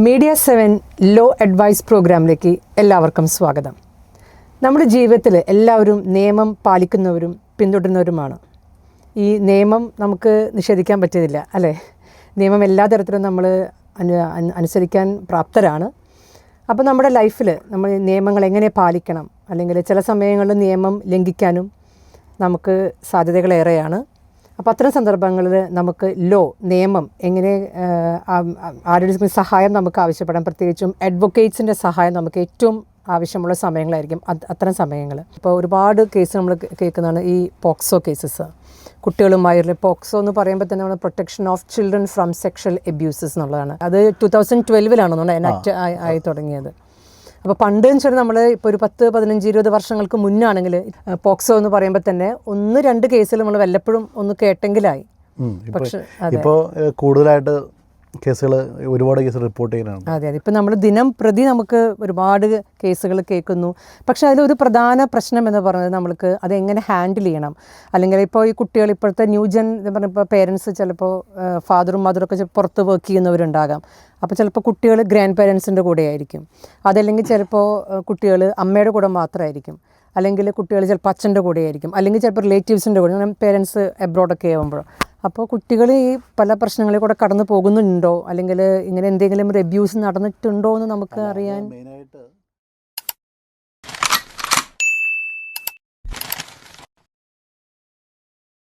Media 7 law advice പ്രോഗ്രാമിലേക്ക് എല്ലാവർക്കും സ്വാഗതം. നമ്മുടെ ജീവിതത്തിൽ എല്ലാവരും നിയമം പാലിക്കുന്നവരും പിന്തുടരുന്നവരുമാണ്. ഈ നിയമം നമുക്ക് നിഷേധിക്കാൻ പറ്റുന്നില്ല അല്ലേ? നിയമം എല്ലാ തരത്തിലും നമ്മൾ അനുസരിക്കാൻ പ്രാപ്തരാണ്. അപ്പോൾ നമ്മുടെ ലൈഫിൽ നമ്മൾ നിയമങ്ങൾ എങ്ങനെ പാലിക്കണം, അല്ലെങ്കിൽ ചില സമയങ്ങളിൽ നിയമം ലംഘിക്കാനും നമുക്ക് സാധ്യതകളേറെയാണ്. അപ്പോൾ അത്തരം സന്ദർഭങ്ങളിൽ നമുക്ക് നിയമം എങ്ങനെ ആരുടെ സഹായം നമുക്ക് ആവശ്യപ്പെടാം. പ്രത്യേകിച്ചും അഡ്വക്കേറ്റ്സിൻ്റെ സഹായം നമുക്ക് ഏറ്റവും ആവശ്യമുള്ള സമയങ്ങളായിരിക്കും അത്തരം സമയങ്ങൾ. ഇപ്പോൾ ഒരുപാട് കേസ് നമ്മൾ കേൾക്കുന്നതാണ് ഈ പോക്സോ കേസസ്. കുട്ടികളുമായുള്ള പോക്സോ എന്ന് പറയുമ്പോൾ തന്നെ നമ്മൾ protection of children from sexual abuses എന്നുള്ളതാണ്. അത് 2012 എനാക്ട് ആയി തുടങ്ങിയത്. അപ്പോൾ പണ്ട് എന്ന് വെച്ചാൽ നമ്മൾ ഇപ്പോൾ ഒരു 10, 15, 20 വർഷങ്ങൾക്ക് മുന്നാണെങ്കിൽ പോക്സോ എന്ന് പറയുമ്പോൾ തന്നെ 1-2 കേസിൽ നമ്മൾ വല്ലപ്പോഴും ഒന്ന് കേട്ടെങ്കിലായി. പക്ഷേ ഇപ്പോൾ കൂടുതലായിട്ട് ഒരുപാട് കേസുകൾ റിപ്പോർട്ട് ചെയ്യാനാണ്. അതെ. ഇപ്പം നമ്മൾ ദിനം പ്രതി നമുക്ക് ഒരുപാട് കേസുകൾ കേൾക്കുന്നു. പക്ഷേ അതിലൊരു പ്രധാന പ്രശ്നം എന്ന് പറയുന്നത് നമ്മൾക്ക് അതെങ്ങനെ ഹാൻഡിൽ ചെയ്യണം. അല്ലെങ്കിൽ ഇപ്പോൾ ഈ കുട്ടികൾ ഇപ്പോഴത്തെ ന്യൂജൻ എന്ന് പറഞ്ഞപ്പോൾ പേരൻസ് ചിലപ്പോൾ ഫാദറും മദറൊക്കെ പുറത്ത് വർക്ക് ചെയ്യുന്നവരുണ്ടാകാം. അപ്പോൾ ചിലപ്പോൾ കുട്ടികൾ ഗ്രാൻഡ് പേരൻസിൻ്റെ കൂടെ ആയിരിക്കും. അതല്ലെങ്കിൽ ചിലപ്പോൾ കുട്ടികൾ അമ്മയുടെ കൂടെ മാത്രമായിരിക്കും. അല്ലെങ്കിൽ കുട്ടികൾ ചിലപ്പോൾ അച്ഛൻ്റെ കൂടെ ആയിരിക്കും. അല്ലെങ്കിൽ ചിലപ്പോൾ റിലേറ്റീവ്സിൻ്റെ കൂടെ, പേരൻസ് എബ്രോഡൊക്കെ ആകുമ്പോൾ. അപ്പോൾ കുട്ടികൾ ഈ പല പ്രശ്നങ്ങളിൽ കൂടെ കടന്നു പോകുന്നുണ്ടോ, അല്ലെങ്കിൽ ഇങ്ങനെ എന്തെങ്കിലും ഒരു അബ്യൂസ് നടന്നിട്ടുണ്ടോ എന്ന് നമുക്ക് അറിയാൻ മെയിനായിട്ട്